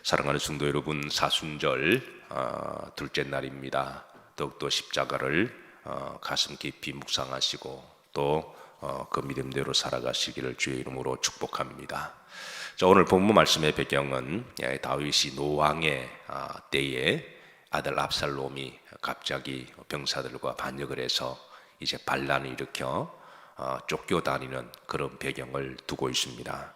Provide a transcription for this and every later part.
사랑하는 성도 여러분, 사순절 둘째 날입니다. 더욱더 십자가를 가슴 깊이 묵상하시고 또 그 믿음대로 살아가시기를 주의 이름으로 축복합니다. 자, 오늘 본문 말씀의 배경은 다윗이 노왕의 때에 아들 압살롬이 갑자기 병사들과 반역을 해서 이제 반란을 일으켜 쫓겨다니는 그런 배경을 두고 있습니다.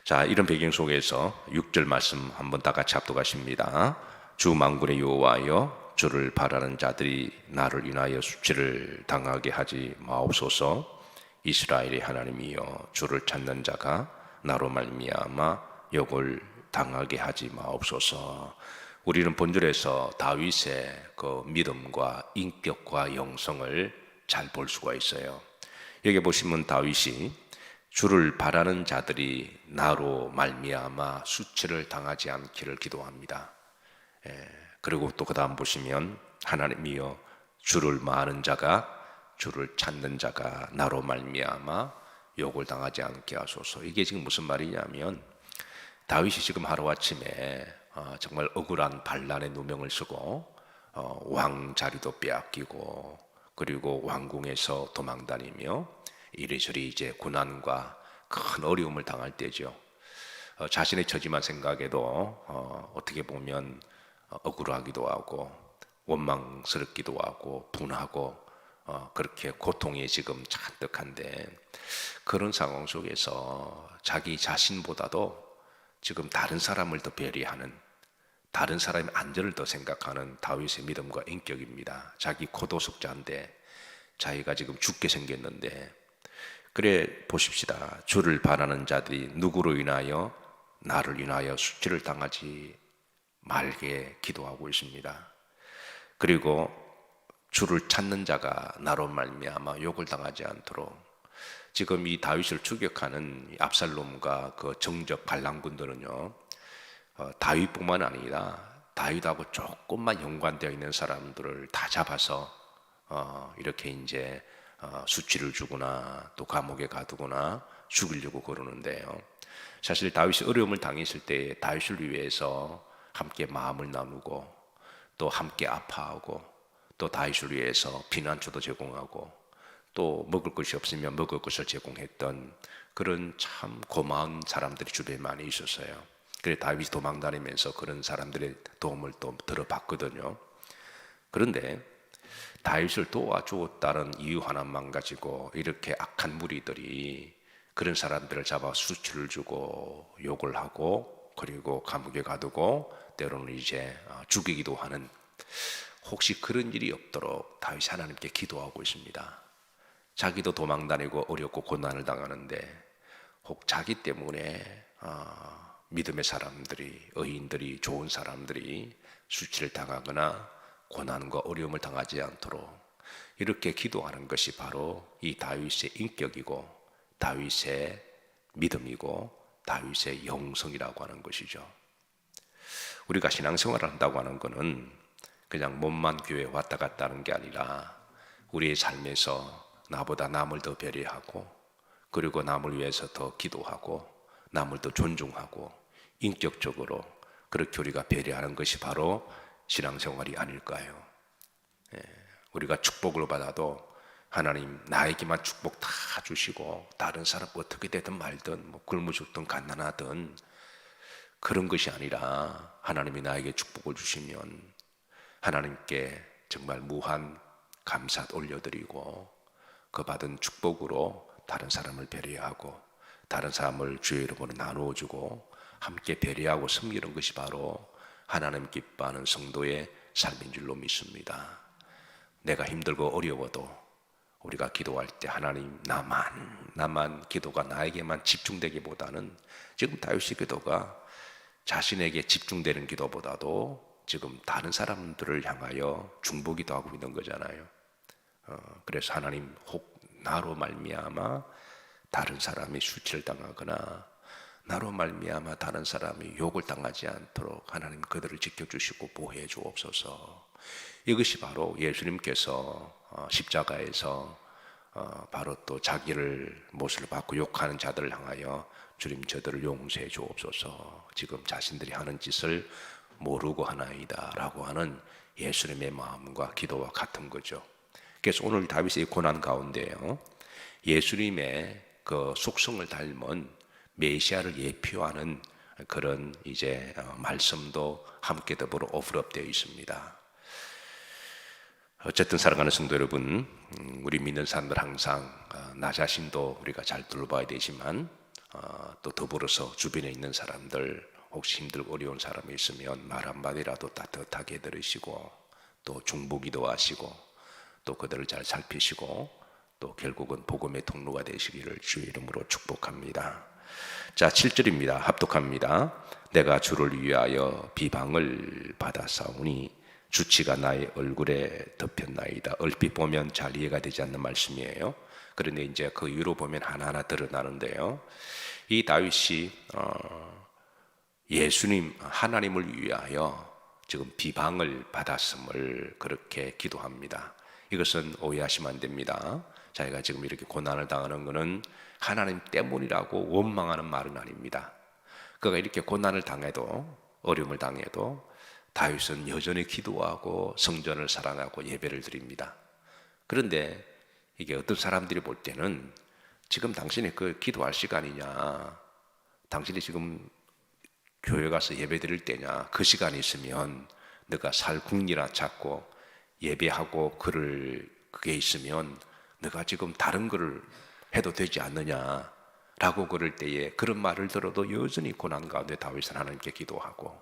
자, 이런 배경 속에서 6절 말씀 한번 다 같이 합독하십니다. 주 만군의 여호와여, 주를 바라는 자들이 나를 인하여 수치를 당하게 하지 마옵소서. 이스라엘의 하나님이여, 주를 찾는 자가 나로 말미암아 욕을 당하게 하지 마옵소서. 우리는 본절에서 다윗의 그 믿음과 인격과 영성을 잘 볼 수가 있어요. 여기 보시면 다윗이 주를 바라는 자들이 나로 말미암아 수치를 당하지 않기를 기도합니다. 그리고 또 그 다음 보시면 하나님이여, 주를 많은 자가, 주를 찾는 자가 나로 말미암아 욕을 당하지 않게 하소서. 이게 지금 무슨 말이냐면 다윗이 지금 하루아침에 정말 억울한 반란의 누명을 쓰고 왕 자리도 빼앗기고 그리고 왕궁에서 도망다니며 이리저리 이제 고난과 큰 어려움을 당할 때죠. 자신의 처지만 생각해도 어떻게 보면 억울하기도 하고 원망스럽기도 하고 분하고 그렇게 고통이 지금 잔뜩한데, 그런 상황 속에서 자기 자신보다도 지금 다른 사람을 더 배려하는, 다른 사람의 안전을 더 생각하는 다윗의 믿음과 인격입니다. 자기 고도숙자인데 자기가 지금 죽게 생겼는데, 그래 보십시다. 주를 바라는 자들이 누구로 인하여 나를 인하여 수치를 당하지 말게 기도하고 있습니다. 그리고 주를 찾는 자가 나로 말미암아 욕을 당하지 않도록, 지금 이 다윗을 추격하는 압살롬과 그 정적 반란군들은요, 다윗뿐만 아니라 다윗하고 조금만 연관되어 있는 사람들을 다 잡아서 이렇게 이제 수치를 주거나 또 감옥에 가두거나 죽이려고 그러는데요. 사실 다윗이 어려움을 당했을 때 다윗을 위해서 함께 마음을 나누고 또 함께 아파하고 또 다윗을 위해서 피난처도 제공하고 또 먹을 것이 없으면 먹을 것을 제공했던 그런 참 고마운 사람들이 주변에 많이 있었어요. 그래서 다윗이 도망다니면서 그런 사람들의 도움을 또 들어봤거든요. 그런데 다윗을 도와주었다는 이유 하나만 가지고 이렇게 악한 무리들이 그런 사람들을 잡아 수치를 주고 욕을 하고 그리고 감옥에 가두고 때로는 이제 죽이기도 하는, 혹시 그런 일이 없도록 다윗이 하나님께 기도하고 있습니다. 자기도 도망다니고 어렵고 고난을 당하는데 혹 자기 때문에 믿음의 사람들이, 의인들이, 좋은 사람들이 수치를 당하거나 고난과 어려움을 당하지 않도록 이렇게 기도하는 것이 바로 이 다윗의 인격이고 다윗의 믿음이고 다윗의 영성이라고 하는 것이죠. 우리가 신앙생활을 한다고 하는 것은 그냥 몸만 교회에 왔다 갔다 하는 게 아니라 우리의 삶에서 나보다 남을 더 배려하고 그리고 남을 위해서 더 기도하고 남을 더 존중하고 인격적으로 그렇게 우리가 배려하는 것이 바로 신앙생활이 아닐까요? 우리가 축복을 받아도 하나님 나에게만 축복 다 주시고 다른 사람 어떻게 되든 말든 뭐 굶어 죽든 갓난하든 그런 것이 아니라 하나님이 나에게 축복을 주시면 하나님께 정말 무한 감사 올려드리고 그 받은 축복으로 다른 사람을 배려하고 다른 사람을 주의 이름으로 나누어주고 함께 배려하고 섬기는 것이 바로 하나님 기뻐하는 성도의 삶인 줄로 믿습니다. 내가 힘들고 어려워도 우리가 기도할 때 하나님 나만 기도가 나에게만 집중되기보다는 지금 다윗의 기도가 자신에게 집중되는 기도보다도 지금 다른 사람들을 향하여 중보기도 하고 있는 거잖아요. 그래서 하나님 혹 나로 말미암아 다른 사람이 수치를 당하거나 나로 말미암아 다른 사람이 욕을 당하지 않도록 하나님 그들을 지켜주시고 보호해 주옵소서. 이것이 바로 예수님께서 십자가에서 바로 또 자기를 못을 받고 욕하는 자들을 향하여 주님 저들을 용서해 주옵소서. 지금 자신들이 하는 짓을 모르고 하나이다 라고 하는 예수님의 마음과 기도와 같은 거죠. 그래서 오늘 다윗의 고난 가운데요, 예수님의 그 속성을 닮은 메시아를 예표하는 그런 이제 말씀도 함께 더불어 오프업되어 있습니다. 어쨌든 사랑하는 성도 여러분, 우리 믿는 사람들 항상 나 자신도 우리가 잘 돌봐야 되지만 또 더불어서 주변에 있는 사람들, 혹시 힘들고 어려운 사람이 있으면 말 한마디라도 따뜻하게 들으시고 또 중보기도 하시고 또 그들을 잘 살피시고 또 결국은 복음의 통로가 되시기를 주의 이름으로 축복합니다. 자, 7절입니다. 합독합니다. 내가 주를 위하여 비방을 받아사오니 주치가 나의 얼굴에 덮였나이다. 얼핏 보면 잘 이해가 되지 않는 말씀이에요. 그런데 이제 그 이유로 보면 하나하나 드러나는데요, 이 다윗이 예수님 하나님을 위하여 지금 비방을 받았음을 그렇게 기도합니다. 이것은 오해하시면 안 됩니다. 자기가 지금 이렇게 고난을 당하는 것은 하나님 때문이라고 원망하는 말은 아닙니다. 그가 이렇게 고난을 당해도, 어려움을 당해도 다윗은 여전히 기도하고 성전을 사랑하고 예배를 드립니다. 그런데 이게 어떤 사람들이 볼 때는 지금 당신이 그 기도할 시간이냐, 당신이 지금 교회 가서 예배 드릴 때냐, 그 시간이 있으면 너가 살 궁리나 찾고 예배하고 그게 있으면 너가 지금 다른 거를 해도 되지 않느냐라고 그럴 때에 그런 말을 들어도 여전히 고난 가운데 다윗은 하나님께 기도하고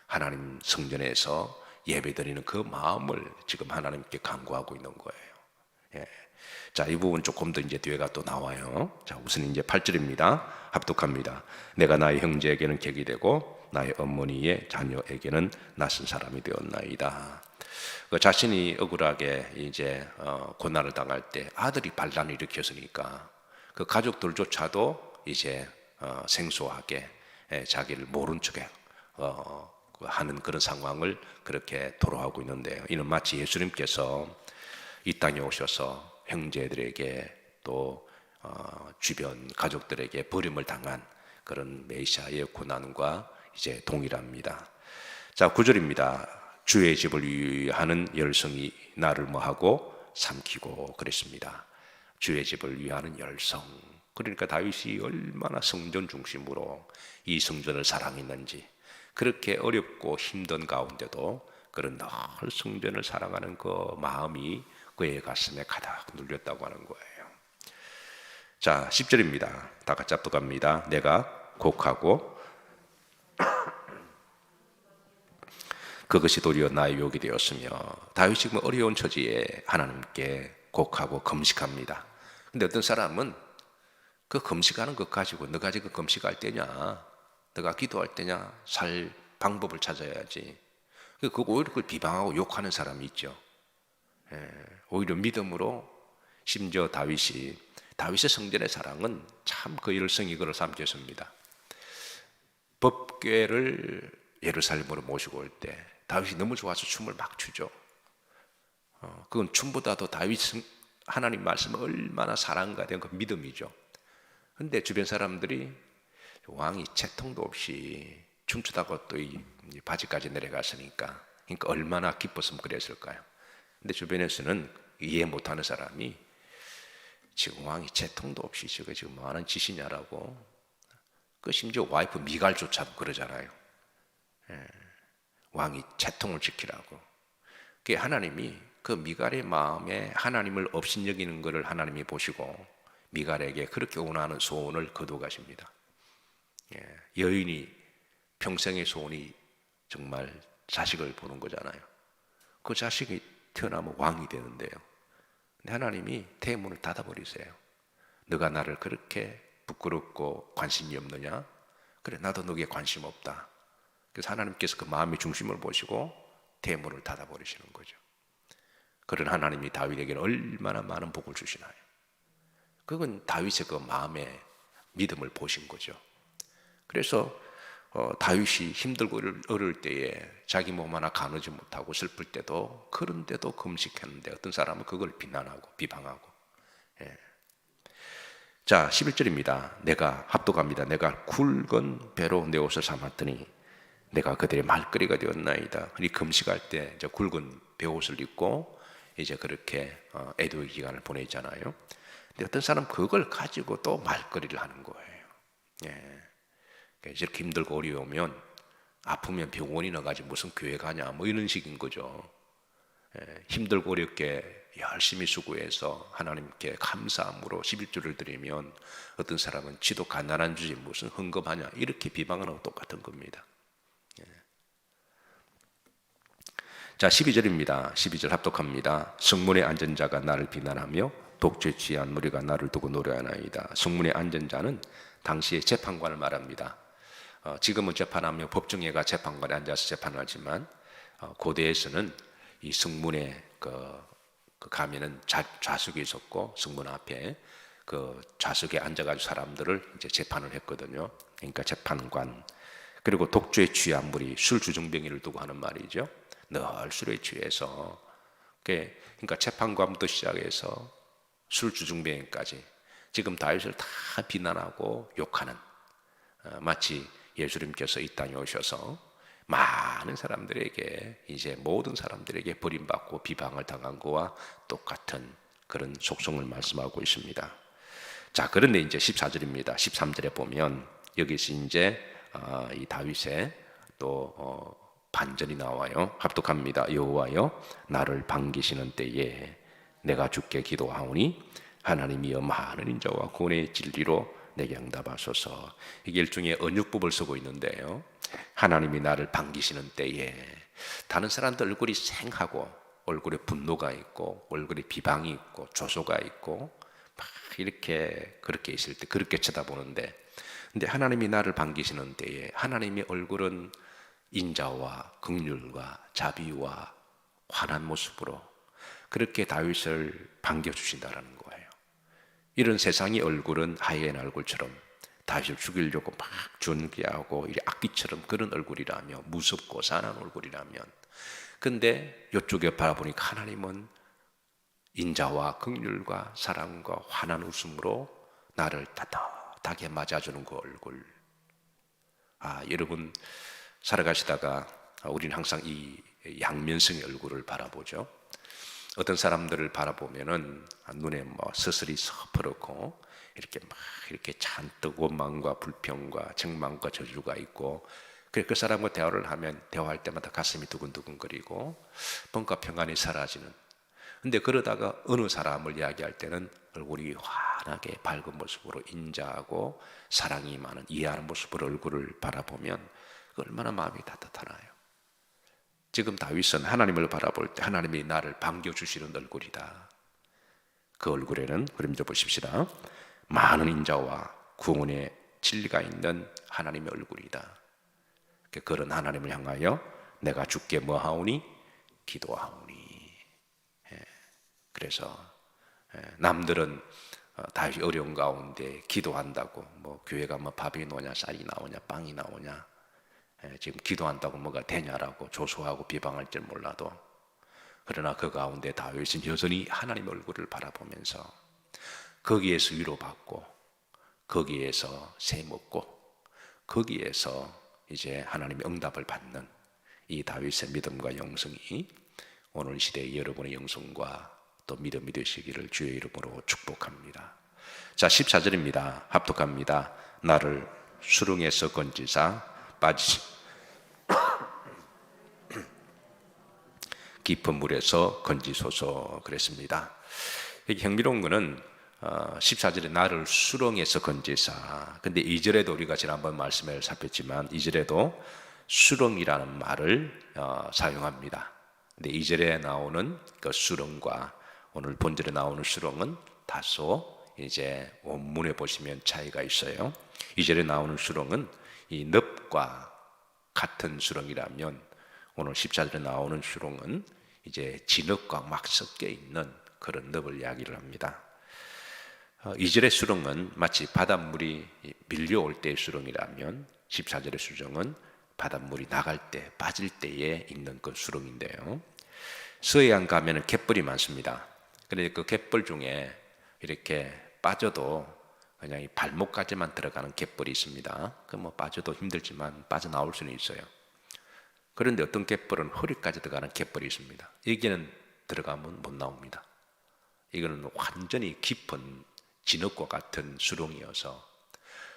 하나님 성전에서 예배드리는 그 마음을 지금 하나님께 간구하고 있는 거예요. 예. 자, 이 부분 조금 더 이제 뒤에가 또 나와요. 자, 우선 이제 8절입니다. 합독합니다. 내가 나의 형제에게는 객이 되고 나의 어머니의 자녀에게는 낯선 사람이 되었나이다. 그 자신이 억울하게 이제 고난을 당할 때 아들이 반란을 일으켰으니까 그 가족들조차도 이제 생소하게 자기를 모른 척해 하는 그런 상황을 그렇게 토로하고 있는데요. 이는 마치 예수님께서 이 땅에 오셔서 형제들에게 또 주변 가족들에게 버림을 당한 그런 메시아의 고난과 이제 동일합니다. 자, 9절입니다. 주의 집을 위하는 열성이 나를 뭐하고 삼키고 그랬습니다. 주의 집을 위하는 열성. 그러니까 다윗이 얼마나 성전 중심으로 이 성전을 사랑했는지, 그렇게 어렵고 힘든 가운데도 그런 늘 성전을 사랑하는 그 마음이 그의 가슴에 가득 눌렸다고 하는 거예요. 자, 10절입니다. 다 같이 합독합니다. 내가 곡하고 그것이 도리어 나의 욕이 되었으며, 다윗이 지금 어려운 처지에 하나님께 곡하고 금식합니다. 근데 어떤 사람은 그 금식하는 것 가지고 너가 지금 금식할 때냐, 너가 기도할 때냐, 살 방법을 찾아야지. 그거 오히려 그걸 비방하고 욕하는 사람이 있죠. 오히려 믿음으로, 심지어 다윗의 성전의 사랑은 참 그 열성이 그를 삼켰습니다. 법궤를 예루살렘으로 모시고 올 때 다윗이 너무 좋아서 춤을 막 추죠. 그건 춤보다도 다윗은 하나님 말씀을 얼마나 사랑가 된 그 믿음이죠. 근데 주변 사람들이 왕이 채통도 없이 춤추다가 또 이 바지까지 내려갔으니까, 그러니까 얼마나 기뻤으면 그랬을까요? 근데 주변에서는 이해 못하는 사람이 지금 왕이 채통도 없이 지금 뭐 하는 짓이냐라고, 그 심지어 와이프 미갈조차도 그러잖아요. 왕이 채통을 지키라고. 그게 하나님이 그 미갈의 마음에 하나님을 업신여기는 것을 하나님이 보시고 미갈에게 그렇게 원하는 소원을 거두가십니다. 여인이 평생의 소원이 정말 자식을 보는 거잖아요. 그 자식이 태어나면 왕이 되는데요. 근데 하나님이 대문을 닫아버리세요. 너가 나를 그렇게 부끄럽고 관심이 없느냐? 그래, 나도 너에게 관심 없다. 그래서 하나님께서 그 마음의 중심을 보시고 대문을 닫아버리시는 거죠. 그런 하나님이 다윗에게는 얼마나 많은 복을 주시나요? 그건 다윗의 그 마음의 믿음을 보신 거죠. 그래서 다윗이 힘들고 어려울 때에 자기 몸 하나 가누지 못하고 슬플 때도, 그런데도 금식했는데 어떤 사람은 그걸 비난하고 비방하고. 자, 11절입니다. 내가 합독합니다. 내가 굵은 배로 내 옷을 삼았더니 내가 그들의 말거리가 되었나이다. 이 금식할 때 이제 굵은 배옷을 입고 이제 그렇게 애도의 기간을 보내잖아요. 근데 어떤 사람 그걸 가지고 또 말거리를 하는 거예요. 예. 이렇게 힘들고 어려우면 아프면 병원이나 가지 무슨 교회 가냐 뭐 이런 식인 거죠. 예. 힘들고 어렵게 열심히 수고해서 하나님께 감사함으로 11조를 드리면 어떤 사람은 지도 가난한 주지 무슨 헌금하냐 이렇게 비방하는 거 똑같은 겁니다. 예. 자, 12절입니다. 12절 합독합니다. 성문에 앉은 자가 나를 비난하며 독재 취한 무리가 나를 두고 노래하나이다. 성문에 앉은 자는 당시의 재판관을 말합니다. 지금은 재판하며 법정에가 재판관에 앉아서 재판하지만 고대에서는 이 성문에 가면은 좌석이 있었고 성문 앞에 그 좌석에 앉아가지고 사람들을 이제 재판을 했거든요. 그러니까 재판관. 그리고 독주에 취한 무리, 술 주정뱅이를 두고 하는 말이죠. 늘 술에 취해서. 그러니까 재판관부터 시작해서 술 주정뱅이까지 지금 다윗을 다 비난하고 욕하는, 마치 예수님께서 이 땅에 오셔서 많은 사람들에게, 이제 모든 사람들에게 버림받고 비방을 당한 거와 똑같은 그런 속성을 말씀하고 있습니다. 자, 그런데 이제 14절입니다. 13절에 보면 여기서 이제 이 다윗의 또 반전이 나와요. 합독합니다. 여호와여 나를 반기시는 때에 내가 주께 기도하오니 하나님이여 많은 인자와 구원의 진리로 내게 응답하소서. 이게 일종의 언육법을 쓰고 있는데요. 하나님이 나를 반기시는 때에, 다른 사람들 얼굴이 생하고 얼굴에 분노가 있고 얼굴에 비방이 있고 조소가 있고 막 이렇게 그렇게 있을 때 그렇게 쳐다보는데, 근데 하나님이 나를 반기시는 때에 하나님의 얼굴은 인자와 긍휼과 자비와 환한 모습으로 그렇게 다윗을 반겨주신다라는 거예요. 이런 세상의 얼굴은 하얀 얼굴처럼 다윗을 죽이려고 막 준비하고 악귀처럼 그런 얼굴이라며, 무섭고 산한 얼굴이라면, 근데 이쪽에 바라보니까 하나님은 인자와 긍휼과 사랑과 환한 웃음으로 나를 따뜻하게 맞아주는 그 얼굴. 여러분 살아가시다가 우리는 항상 이 양면성의 얼굴을 바라보죠. 어떤 사람들을 바라보면은 눈에 뭐 서슬이 서퍼렇고 이렇게 막 이렇게 잔뜩 원망과 불평과 책망과 저주가 있고, 그 사람과 대화를 하면 대화할 때마다 가슴이 두근두근거리고 뭔가 평안이 사라지는. 근데 그러다가 어느 사람을 이야기할 때는 얼굴이 환하게 밝은 모습으로 인자하고 사랑이 많은 이해하는 모습으로 얼굴을 바라보면 얼마나 마음이 따뜻하나요. 지금 다윗은 하나님을 바라볼 때 하나님이 나를 반겨주시는 얼굴이다. 그 얼굴에는, 그럼 좀 보십시다, 많은 인자와 구원의 진리가 있는 하나님의 얼굴이다. 그런 하나님을 향하여 내가 주께 뭐하오니? 기도하오니. 그래서 남들은 다윗이 어려운 가운데 기도한다고 뭐 교회 가면 밥이 나오냐 쌀이 나오냐 빵이 나오냐 지금 기도한다고 뭐가 되냐라고 조소하고 비방할 줄 몰라도, 그러나 그 가운데 다윗은 여전히 하나님의 얼굴을 바라보면서 거기에서 위로받고 거기에서 샘먹고 거기에서 이제 하나님의 응답을 받는 이 다윗의 믿음과 영성이 오늘 시대의 여러분의 영성과 또 믿음이 되시기를 주의 이름으로 축복합니다. 자, 14절입니다. 합독합니다. 나를 수렁에서 건지사 빠지시 깊은 물에서 건지소서 그랬습니다. 이게 흥미로운 거는 14절에 나를 수렁에서 건지사, 근데 2절에도 우리가 지난번 말씀을 살폈지만 2절에도 수렁이라는 말을 사용합니다. 근데 2절에 나오는 그 수렁과 오늘 본절에 나오는 수렁은 다소 이제 원문에 보시면 차이가 있어요. 2절에 나오는 수렁은 이 늪과 같은 수렁이라면, 오늘 14절에 나오는 수렁은 이제 진흙과 막 섞여 있는 그런 늪을 이야기를 합니다. 2절의 수렁은 마치 바닷물이 밀려올 때의 수렁이라면 14절의 수렁은 바닷물이 나갈 때, 빠질 때에 있는 그 수렁인데요. 서해안 가면은 갯벌이 많습니다. 그런데 그 갯벌 중에 이렇게 빠져도 그냥 이 발목까지만 들어가는 갯벌이 있습니다. 그 뭐 빠져도 힘들지만 빠져나올 수는 있어요. 그런데 어떤 갯벌은 허리까지 들어가는 갯벌이 있습니다. 여기는 들어가면 못 나옵니다. 이거는 완전히 깊은 진흙과 같은 수렁이어서,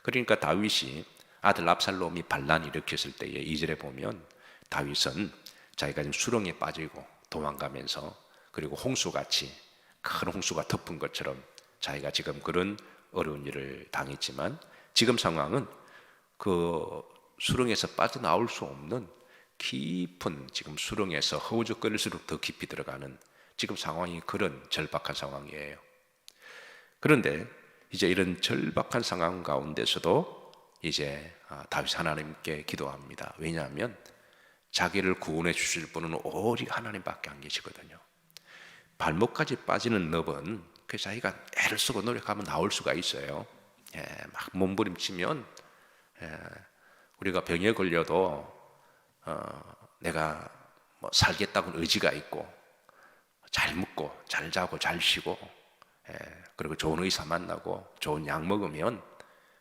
그러니까 다윗이 아들 압살롬이 반란 일으켰을 때에 2절에 보면 다윗은 자기가 지금 수렁에 빠지고 도망가면서, 그리고 홍수같이 큰 홍수가 덮은 것처럼 자기가 지금 그런 어려운 일을 당했지만, 지금 상황은 그 수렁에서 빠져나올 수 없는 깊은 지금 수렁에서 허우적거릴수록 더 깊이 들어가는 지금 상황이 그런 절박한 상황이에요. 그런데 이제 이런 절박한 상황 가운데서도 이제 다윗 하나님께 기도합니다. 왜냐하면 자기를 구원해 주실 분은 오직 하나님밖에 안 계시거든요. 발목까지 빠지는 늪은 그 자기가 애를 쓰고 노력하면 나올 수가 있어요. 막 몸부림치면 우리가 병에 걸려도 내가 뭐 살겠다고는 의지가 있고, 잘 먹고 잘 자고 잘 쉬고, 그리고 좋은 의사 만나고 좋은 약 먹으면,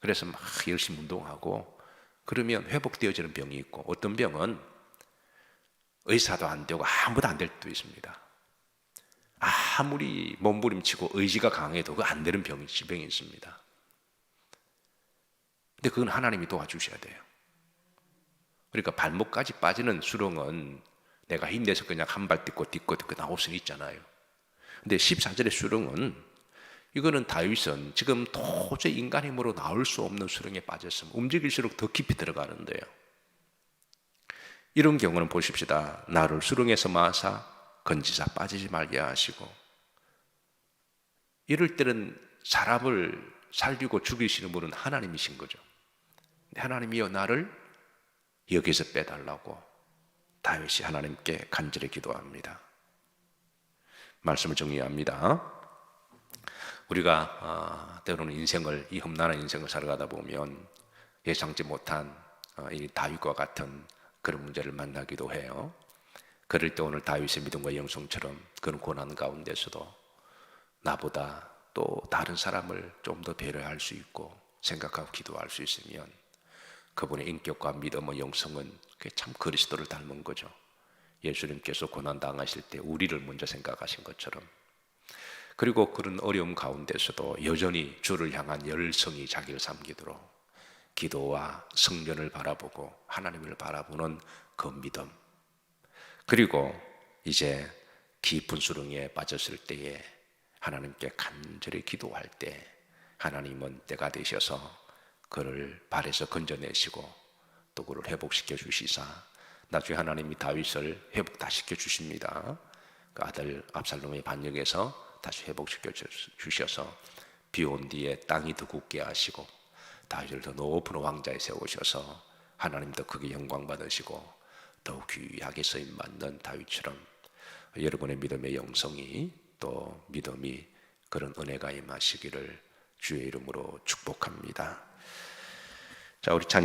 그래서 막 열심히 운동하고 그러면 회복되어지는 병이 있고, 어떤 병은 의사도 안 되고 아무도 안 될 때도 있습니다. 아무리 몸부림치고 의지가 강해도 그 안 되는 질병이 있습니다. 근데 그건 하나님이 도와주셔야 돼요. 그러니까 발목까지 빠지는 수렁은 내가 힘내서 그냥 한 발 딛고 나올 수는 있잖아요. 근데 14절의 수렁은, 이거는 다윗은 지금 도저히 인간 힘으로 나올 수 없는 수렁에 빠졌으면 움직일수록 더 깊이 들어가는데요. 이런 경우는 보십시다. 나를 수렁에서 마사 건지사 빠지지 말게 하시고, 이럴 때는 사람을 살리고 죽이시는 분은 하나님이신 거죠. 하나님이여 나를 여기서 빼달라고 다윗이 하나님께 간절히 기도합니다. 말씀을 정리합니다. 우리가 때로는 인생을, 이 험난한 인생을 살아가다 보면 예상치 못한 이 다윗과 같은 그런 문제를 만나기도 해요. 그럴 때 오늘 다윗의 믿음과 영성처럼 그런 고난 가운데서도 나보다 또 다른 사람을 좀 더 배려할 수 있고 생각하고 기도할 수 있으면, 그분의 인격과 믿음과 영성은 참 그리스도를 닮은 거죠. 예수님께서 고난 당하실 때 우리를 먼저 생각하신 것처럼, 그리고 그런 어려움 가운데서도 여전히 주를 향한 열성이 자기를 삼키도록 기도와 성전을 바라보고 하나님을 바라보는 그 믿음, 그리고 이제 깊은 수렁에 빠졌을 때에 하나님께 간절히 기도할 때 하나님은 때가 되셔서 그를 발에서 건져내시고 또 그를 회복시켜 주시사, 나중에 하나님이 다윗을 회복 다 시켜 주십니다. 그 아들 압살롬의 반역에서 다시 회복시켜 주셔서 비온 뒤에 땅이 더 굳게 하시고 다윗을 더 높은 왕자에 세우셔서 하나님 더 크게 영광 받으시고 더욱 귀하게 쓰임 받는 다윗처럼 여러분의 믿음의 영성이 또 믿음이 그런 은혜가 임하시기를 주의 이름으로 축복합니다. 자, 우리 찬